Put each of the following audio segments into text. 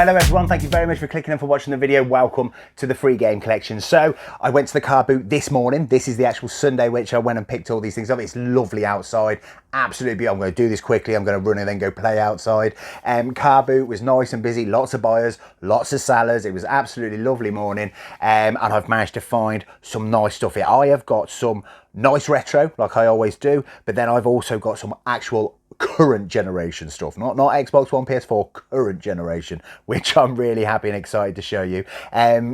Hello everyone, thank you very much for clicking and for watching the video. Welcome to the free game collection. So I went to the car boot this morning. This is the actual Sunday which I went and picked all these things up. It's lovely outside, absolutely beautiful. I'm going to do this quickly. I'm going to run and then go play outside. Car boot was nice and busy, lots of buyers, lots of sellers. It was absolutely lovely morning, and I've managed to find some nice stuff here. I have got some nice retro like I always do, but then I've also got some actual current generation stuff, not Xbox One, PS4, current generation, which I'm really happy and excited to show you.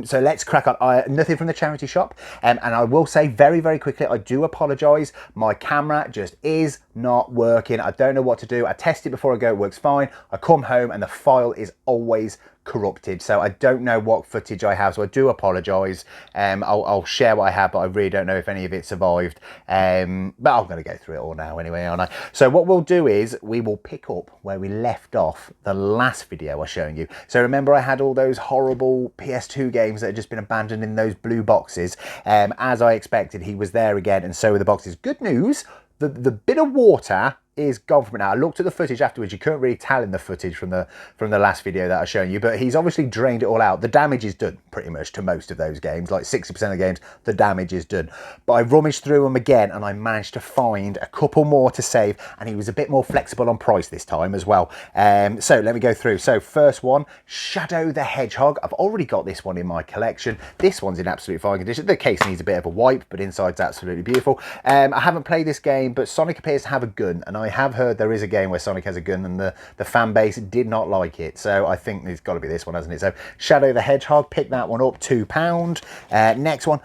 So let's crack on. Nothing from the charity shop, and I will say very quickly, I do apologize, my camera just is not working. I don't know what to do. I test it before I go, it works fine. I come home and the file is always corrupted, so I don't know what footage I have, so I do apologise. I'll share what I have, but I really don't know if any of it survived, but I'm going to go through it all now anyway, aren't I? So what we'll do is we will pick up where we left off the last video I was showing you. So remember, I had all those horrible PS2 games that had just been abandoned in those blue boxes. As I expected, he was there again, and so were the boxes. Good news, the bit of water is gone from it now. I looked at the footage afterwards. You couldn't really tell in the footage from the last video that I was showing you, but he's obviously drained it all out. The damage is done pretty much to most of those games, like 60% of the games, the damage is done. But I rummaged through them again and I managed to find a couple more to save, and he was a bit more flexible on price this time as well. So let me go through. So first one, Shadow the Hedgehog. I've already got this one in my collection. This one's in absolute fine condition. The case needs a bit of a wipe, but inside's absolutely beautiful. I haven't played this game, but Sonic appears to have a gun, and I have heard there is a game where Sonic has a gun and the fan base did not like it, so I think it's got to be this one, hasn't it? So Shadow the Hedgehog, pick that one up, £2. Next one,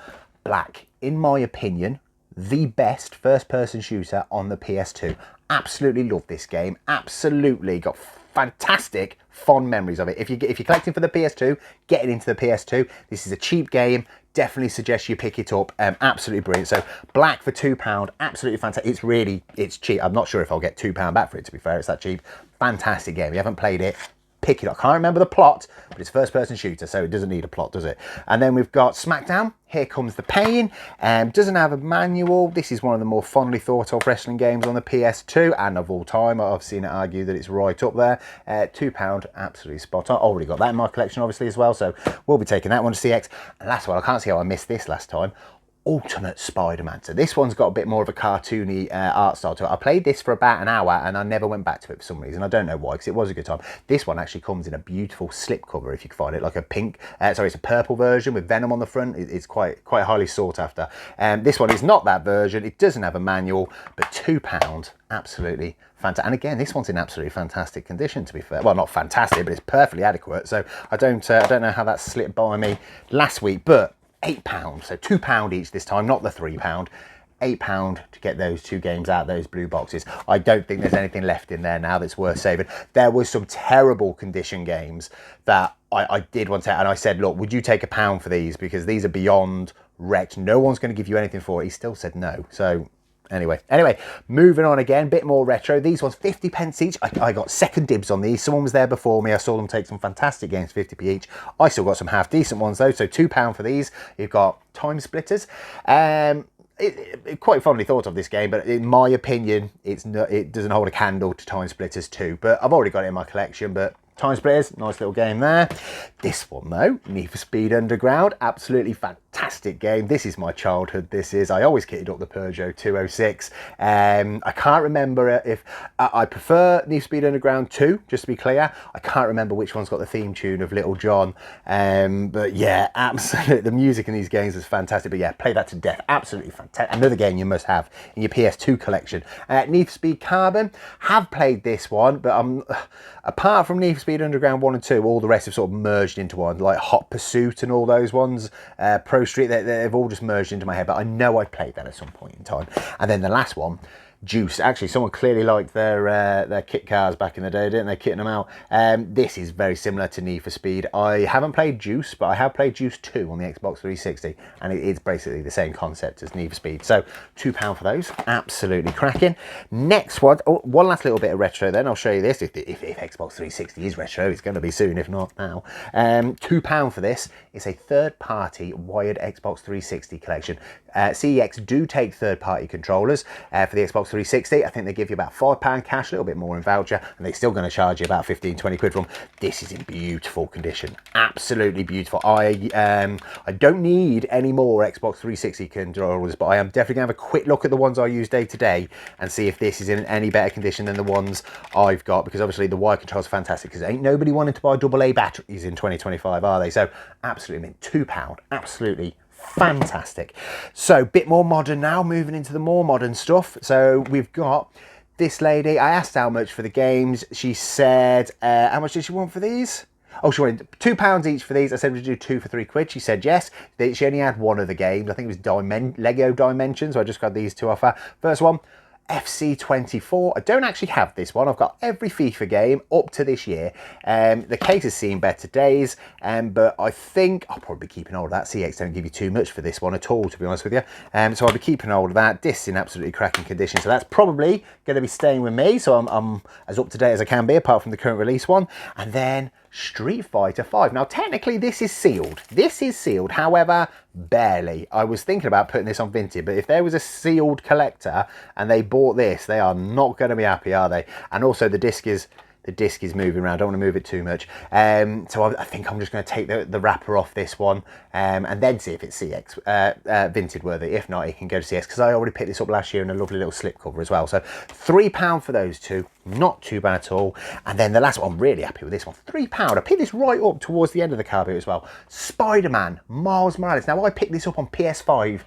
Black, in my opinion the best first person shooter on the PS2. Absolutely love this game, absolutely got fantastic fond memories of it. If you're collecting for the PS2, get it into the PS2. This is a cheap game, definitely suggest you pick it up. Absolutely brilliant. So Black for £2, absolutely fantastic. It's cheap. I'm not sure if I'll get £2 back for it, to be fair. It's that cheap. Fantastic game. If you haven't played it, pick it up. Can't remember the plot, but it's a first person shooter, so it doesn't need a plot, does it? And then we've got Smackdown, Here Comes the Pain. Doesn't have a manual. This is one of the more fondly thought of wrestling games on the PS2 and of all time. I've seen it argue that it's right up there. £2, absolutely spot on. Already got that in my collection obviously as well, so we'll be taking that one to CEX. And last one, I can't see how I missed this last time, Ultimate Spider-Man. So this one's got a bit more of a cartoony art style to it. I played this for about an hour and I never went back to it for some reason. I don't know why, because it was a good time. This one actually comes in a beautiful slipcover, if you can find it, like a pink, sorry, it's a purple version with Venom on the front. It's quite highly sought after. This one is not that version. It doesn't have a manual, but £2, absolutely fantastic. And again, this one's in absolutely fantastic condition, to be fair. Well, not fantastic, but it's perfectly adequate. So I don't know how that slipped by me last week, but £8, so £2 each this time, not the £3. £8 to get those two games out, those blue boxes. I don't think there's anything left in there now that's worth saving. There was some terrible condition games that I did want to, and I said, look, would you take £1 for these? Because these are beyond wrecked. No one's going to give you anything for it. He still said no. So Anyway, moving on again, bit more retro. These ones, 50p each. I got second dibs on these. Someone was there before me. I saw them take some fantastic games, 50p each. I still got some half decent ones though, so £2 for these. You've got Time Splitters. It quite fondly thought of this game, but in my opinion, it doesn't hold a candle to Time Splitters 2. But I've already got it in my collection, but Time Splitters, nice little game there. This one though, Need for Speed Underground, absolutely fantastic game. This is my childhood, this is. I always kitted up the Peugeot 206. I can't remember if, I prefer Need for Speed Underground 2, just to be clear. I can't remember which one's got the theme tune of Little John. But yeah, absolutely, the music in these games is fantastic. But yeah, play that to death, absolutely fantastic. Another game you must have in your PS2 collection. Need for Speed Carbon, have played this one, but apart from Need for Speed Underground 1 and 2, all the rest have sort of merged into one, like Hot Pursuit and all those ones, Pro Street, they've all just merged into my head, but I know I played that at some point in time. And then the last one, Juice. Actually, someone clearly liked their kit cars back in the day, didn't they? Kitting them out. This is very similar to Need for Speed. I haven't played Juice, but I have played Juice 2 on the Xbox 360, and it's basically the same concept as Need for Speed. So £2 for those, absolutely cracking. Next one, one last little bit of retro then. I'll show you this. If Xbox 360 is retro, it's going to be soon, if not now. £2 for this. It's a third-party wired Xbox 360 collection. CEX do take third-party controllers for the Xbox 360, I think they give you about £5 cash, a little bit more in voucher, and they're still going to charge you about 15, 20 quid for them. This is in beautiful condition, absolutely beautiful. I don't need any more Xbox 360 controllers, but I am definitely going to have a quick look at the ones I use day to day and see if this is in any better condition than the ones I've got, because obviously the wire controls are fantastic, because ain't nobody wanting to buy AA batteries in 2025, are they? So absolutely, I mean, £2, absolutely fantastic. So bit more modern now, moving into the more modern stuff. So we've got this lady. I asked how much for the games. She said, how much did she want for these? Oh, she wanted £2 each for these. I said, would you do 2 for £3? She said yes. She only had one of the games. I think it was Lego Dimensions. So I just got these two off her. First one, FC24. I don't actually have this one. I've got every FIFA game up to this year. The case has seen better days, but I think I'll probably be keeping hold of that. CEX don't give you too much for this one at all, to be honest with you. So I'll be keeping hold of that. This in absolutely cracking condition. So that's probably going to be staying with me. So I'm as up to date as I can be, apart from the current release one. And then Street Fighter 5. Now, technically, this is sealed. This is sealed, however, barely. I was thinking about putting this on Vinted, but if there was a sealed collector and they bought this, they are not going to be happy, are they? And also, the disc is moving around. I don't want to move it too much. So I think I'm just going to take the wrapper off this one and then see if it's CX Vinted worthy. If not, it can go to CX, because I already picked this up last year in a lovely little slip cover as well. So £3 for those two. Not too bad at all. And then the last one, I'm really happy with this one. £3. I picked this right up towards the end of the car boot as well. Spider-Man Miles Morales. Now, I picked this up on PS5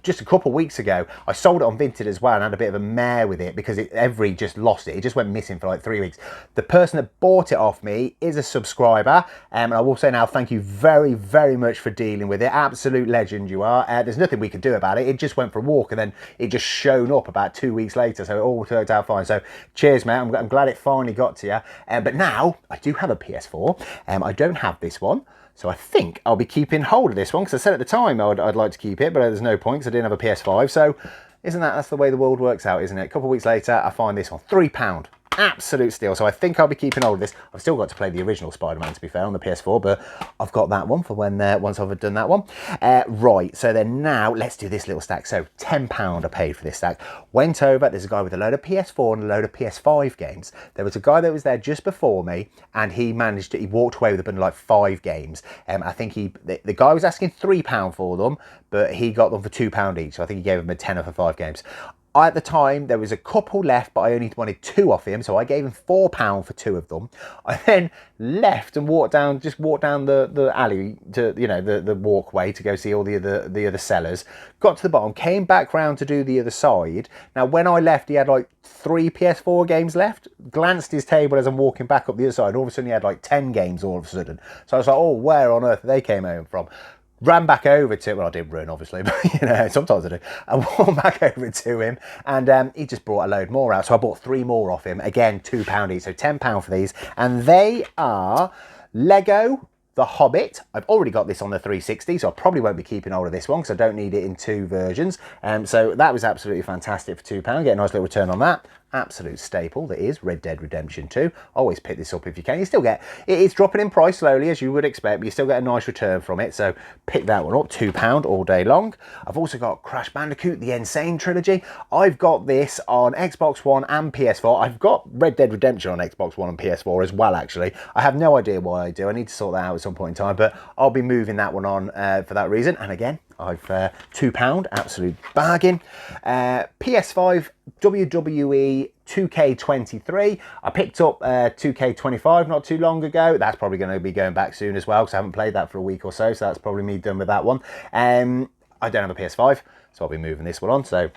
just a couple of weeks ago. I sold it on Vinted as well and had a bit of a mare with it, because Every just lost it. It just went missing for like 3 weeks. The person that bought it off me is a subscriber. And I will say now, thank you very, very much for dealing with it. Absolute legend you are. There's nothing we could do about it. It just went for a walk and then it just shown up about 2 weeks later. So it all worked out fine. So cheers, mate. I'm glad it finally got to you. But now I do have a PS4. I don't have this one. So I think I'll be keeping hold of this one, because I said at the time I'd like to keep it, but there's no point, because I didn't have a PS5. So that's the way the world works out, isn't it? A couple of weeks later, I find this one. £3. Absolute steal. So I think I'll be keeping hold of this. I've still got to play the original Spider-Man, to be fair, on the PS4, but I've got that one for when once I've done that one. Right, so then now let's do this little stack. So £10 I paid for this stack. Went over, there's a guy with a load of PS4 and a load of PS5 games. There was a guy that was there just before me, and he walked away with a bundle like 5 games. I think the guy was asking £3 for them, but he got them for £2 each. So I think he gave him a tenner for 5 games. At the time, there was a couple left, but I only wanted 2 off him, so I gave him £4 for 2 of them. I then left and walked down the alley to, the walkway to go see all the other sellers. Got to the bottom, came back round to do the other side. Now, when I left, he had like 3 PS4 games left. Glanced his table as I'm walking back up the other side, and all of a sudden he had like 10 games all of a sudden. So I was like, oh, where on earth they came home from? Ran back over to him. Well, I didn't run, obviously, but sometimes I do. I walked back over to him, and he just brought a load more out. So I bought 3 more off him. Again, £2 each, so £10 for these. And they are Lego The Hobbit. I've already got this on the 360, so I probably won't be keeping hold of this one, because I don't need it in 2 versions. So that was absolutely fantastic for £2. Get a nice little return on that. Absolute staple that is Red Dead Redemption 2. Always pick this up if you can. You still get, it's dropping in price slowly, as you would expect, but you still get a nice return from it. So pick that one up, £2 all day long. I've also got Crash Bandicoot, the Insane Trilogy. I've got this on Xbox One and PS4. I've got Red Dead Redemption on Xbox One and PS4 as well, actually. I have no idea why I do. I need to sort that out at some point in time, but I'll be moving that one on for that reason. And again, I've £2, absolute bargain. PS5 WWE 2K23. I picked up 2K25 not too long ago. That's probably going to be going back soon as well, because I haven't played that for a week or so. So that's probably me done with that one. I don't have a PS5, so I'll be moving this one on. So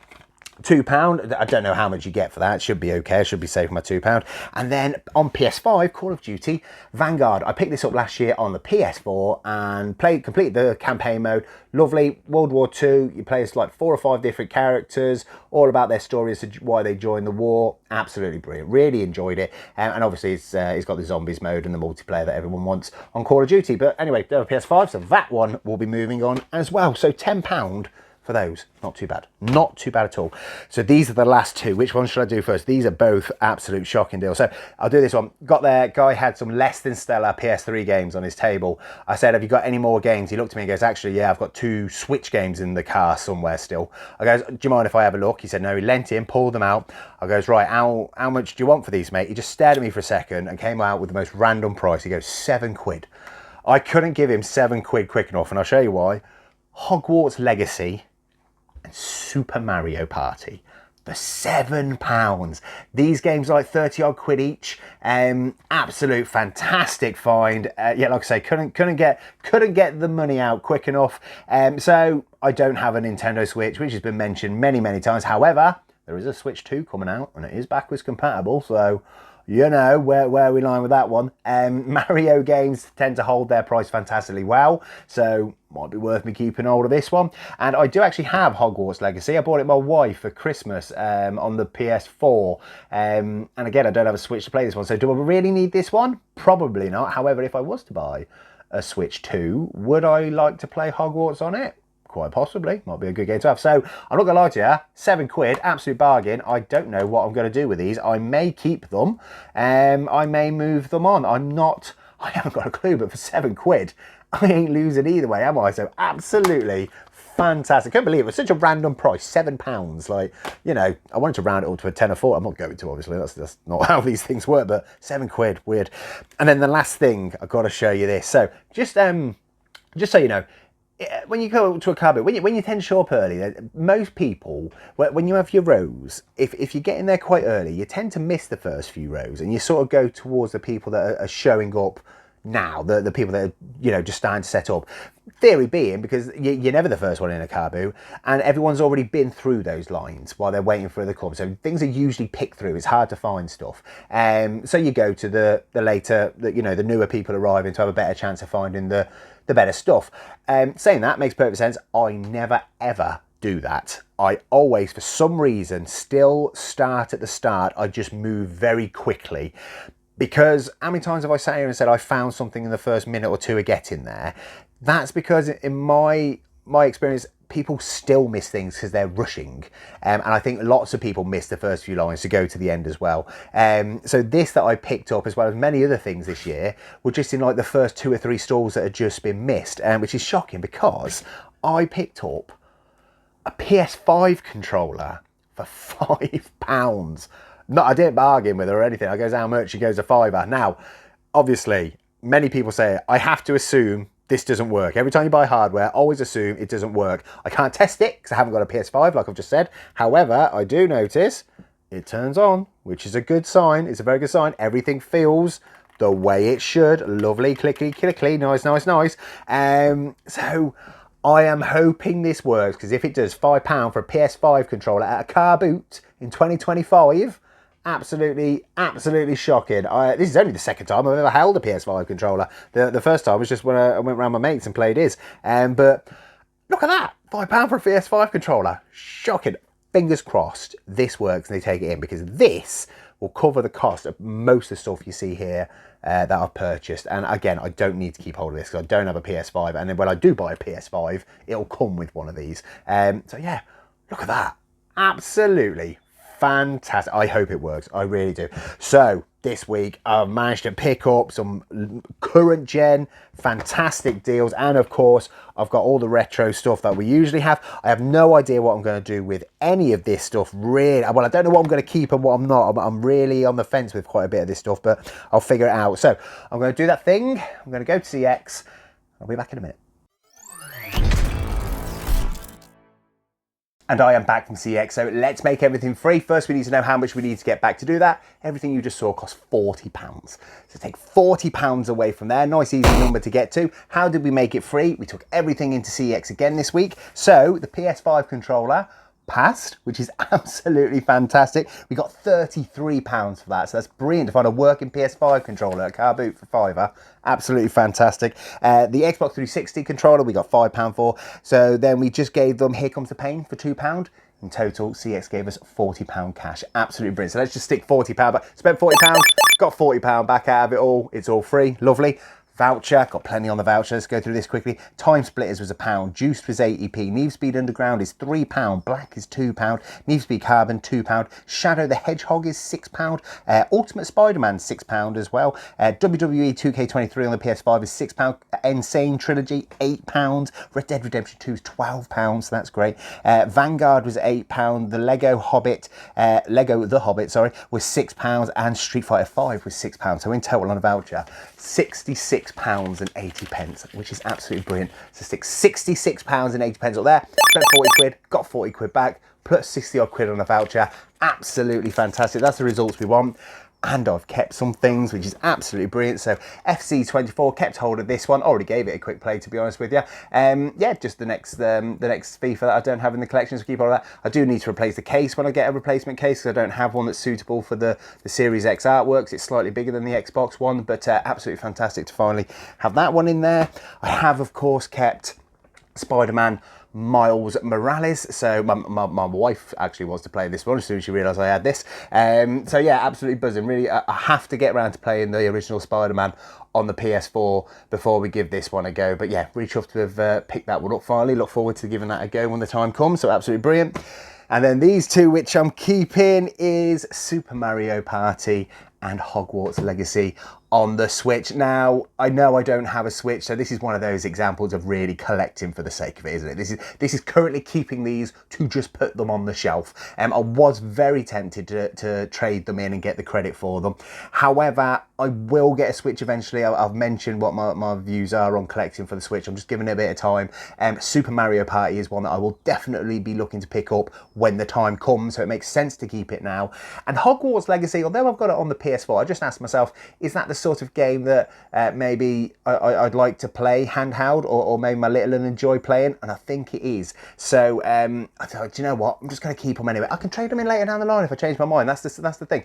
£2. I don't know how much you get for that. It should be okay. I should be safe with my £2. And then on PS5, Call of Duty Vanguard. I picked this up last year on the PS4 and completed the campaign mode. Lovely. World War II. You play as like 4 or 5 different characters, all about their stories, why they joined the war. Absolutely brilliant. Really enjoyed it. And obviously it's got the zombies mode and the multiplayer that everyone wants on Call of Duty. But anyway, don't have a PS5, so that one will be moving on as well. So £10 for those. Not too bad. Not too bad at all. So these are the last two. Which one should I do first? These are both absolute shocking deals. So I'll do this one. Got there, guy had some less than stellar PS3 games on his table. I said, have you got any more games? He looked at me and goes, actually, yeah, I've got 2 Switch games in the car somewhere still. I goes, do you mind if I have a look? He said, no. He leant in, pulled them out. I goes, right, how much do you want for these, mate? He just stared at me for a second and came out with the most random price. He goes, £7. I couldn't give him £7 quick enough, and I'll show you why. Hogwarts Legacy and Super Mario Party for £7. These games are like 30 odd quid each. Absolute fantastic find. Yeah, like I say, couldn't get the money out quick enough. So I don't have a Nintendo Switch, which has been mentioned many times. However, there is a Switch 2 coming out, and it is backwards compatible. So you know where we line with that one. Mario games tend to hold their price fantastically well, so might be worth me keeping hold of this one. And I do actually have Hogwarts Legacy. I bought it my wife for Christmas on the PS4. And again, I don't have a Switch to play this one, so do I really need this one? Probably not. However, if I was to buy a Switch 2, would I like to play Hogwarts on it? Quite possibly. Might be a good game to have. So I'm not gonna lie to you, £7, absolute bargain. I don't know what I'm gonna do with these. I may keep them. I may move them on. I haven't got a clue, but for £7, I ain't losing either way, am I? So absolutely fantastic. I can't believe it was such a random price, £7. Like, you know, I wanted to round it all to a 10 or 4. I'm not going to, obviously. That's not how these things work, but £7, weird. And then the last thing, I've got to show you this. So just so you know, when you go to a car boot, when you tend to show up early, most people, when you have your rows, if you get in there quite early, you tend to miss the first few rows, and you sort of go towards the people that are showing up now, the people that are, you know, just starting to set up. Theory being, because you're never the first one in a car boot, and everyone's already been through those lines while they're waiting for the club. So things are usually picked through. It's hard to find stuff. So you go to the later, you know, the newer people arriving to have a better chance of finding the better stuff. Saying that makes perfect sense. I never ever do that. I always, for some reason, still start at the start. I just move very quickly. Because how many times have I sat here and said I found something in the first minute or two of getting there? That's because in my experience, people still miss things because they're rushing. And I think lots of people miss the first few lines to go to the end as well. So this that I picked up, as well as many other things this year, were just in like the first 2 or 3 stalls that had just been missed, which is shocking because I picked up a PS5 controller for £5. No, I didn't bargain with her or anything. I goes, how much? She goes, a £5. Now, obviously, many people say, I have to assume this doesn't work. Every time you buy hardware, always assume it doesn't work. I can't test it because I haven't got a PS5, like I've just said. However, I do notice it turns on, which is a good sign. It's a very good sign. Everything feels the way it should. Lovely, clicky, clicky, nice. So I am hoping this works, because if it does, £5 for a PS5 controller at a car boot in 2025, absolutely shocking. This is only the second time I've ever held a PS5 controller. The first time was just when I went around my mates and played his. But look at that, £5 for a PS5 controller. Shocking. Fingers crossed this works and they take it in, because this will cover the cost of most of the stuff you see here that I've purchased. And again, I don't need to keep hold of this because I don't have a PS5. And then when I do buy a PS5, it'll come with one of these. So yeah, look at that. Absolutely fantastic. I hope it works. I really do. So this week I've managed to pick up some current gen fantastic deals, and of course I've got all the retro stuff that we usually have. I have no idea what I'm going to do with any of this stuff, really. Well, I don't know what I'm going to keep and what I'm not. I'm really on the fence with quite a bit of this stuff, but I'll figure it out. So I'm going to do that thing. I'm going to go to CEX. I'll be back in a minute. And I am back from CEX, so let's make everything free. First, we need to know how much we need to get back to do that. Everything you just saw cost £40. So take £40 away from there. Nice, easy number to get to. How did we make it free? We took everything into CEX again this week. So the PS5 controller passed, which is absolutely fantastic. We got £33 for that, so that's brilliant to find a working PS5 controller at CARBOOT for £5. Absolutely fantastic. The Xbox 360 controller we got £5 for, so then we just gave them Here Comes the Pain for £2. In total, CEX gave us £40 cash. Absolutely brilliant. So let's just stick £40 back. Spent £40, got £40 back out of it all. It's all free. Lovely. Voucher, got plenty on the voucher. Let's go through this quickly. Time Splitters was £1. Juiced was 80p. Need for Speed Underground is £3. Black is £2. Need for Speed Carbon, £2. Shadow the Hedgehog is £6. Ultimate Spider-Man, £6 as well. WWE 2K23 on the PS5 is £6. Insane Trilogy, £8. Red Dead Redemption 2 is £12, so that's great. Vanguard was £8. The Lego The Hobbit, sorry, was £6. And Street Fighter 5 was £6. So in total on a voucher, £66.80, which is absolutely brilliant. So stick £66.80 up there, spent 40 quid, got 40 quid back, plus 60 odd quid on a voucher. Absolutely fantastic. That's the results we want. And I've kept some things, which is absolutely brilliant. So FC24, kept hold of this one. Already gave it a quick play, to be honest with you. Yeah, just the next FIFA that I don't have in the collection, so keep all of that. I do need to replace the case when I get a replacement case, because I don't have one that's suitable for the Series X artworks. It's slightly bigger than the Xbox one, but absolutely fantastic to finally have that one in there. I have, of course, kept Spider-Man Miles Morales. So my wife actually wants to play this one as soon as she realised I had this. So yeah, absolutely buzzing. Really, I have to get around to playing the original Spider-Man on the PS4 before we give this one a go. But yeah, really chuffed to have picked that one up finally. Look forward to giving that a go when the time comes. So absolutely brilliant. And then these two, which I'm keeping, is Super Mario Party and Hogwarts Legacy on the Switch. Now, I know I don't have a Switch, so this is one of those examples of really collecting for the sake of it, isn't it? This is currently keeping these to just put them on the shelf. I was very tempted to trade them in and get the credit for them. However, I will get a Switch eventually. I've mentioned what my views are on collecting for the Switch. I'm just giving it a bit of time. Super Mario Party is one that I will definitely be looking to pick up when the time comes, so it makes sense to keep it now. And Hogwarts Legacy, although I've got it on the PS4, I just asked myself, is that the sort of game that maybe I'd like to play handheld, or maybe my little and enjoy playing? And I think it is. So I thought, do you know what? I'm just going to keep them anyway. I can trade them in later down the line if I change my mind. That's the thing.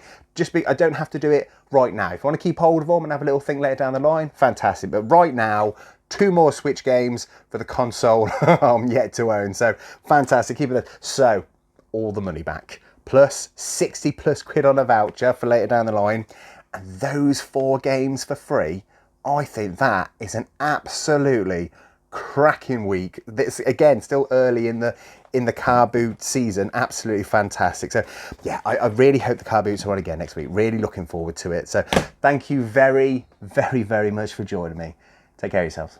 I don't have to do it right now. If I want to keep hold of them and have a little think later down the line, fantastic. But right now, 2 more Switch games for the console I'm yet to own. So fantastic. Keep it there. So all the money back, plus 60 plus quid on a voucher for later down the line, and those 4 games for free. I think that is an absolutely cracking week. This, again, still early in the CARBOOT season. Absolutely fantastic. So yeah, I really hope the CARBOOTs are on again next week. Really looking forward to it. So thank you very, very, very much for joining me. Take care of yourselves.